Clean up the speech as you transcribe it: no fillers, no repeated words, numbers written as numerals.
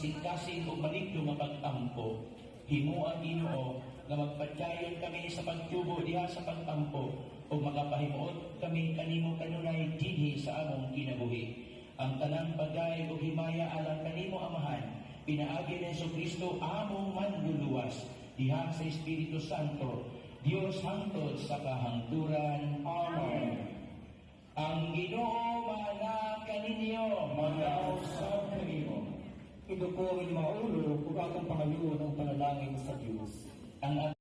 kasing-kasing o maligdo nga pagtampo. Himo ang Ginoo nga magpadyayon kami sa pagtubo diha sa pagtampo o makapahimuot kami kanimo kanunay dinhi sa among kinabuhi. Ang tanang bagay o himaya alang kanimo Amahan, pinaagi ni Jesucristo among manluluwas diha sa Espiritu Santo, Dios hangtod sa kahangturan. Amen. Ang Ginoo maana kaninyo, Mag-ausap kanimo. Ito po ang mga ulo kung akong pangaluon ang panalangin sa Diyos. ang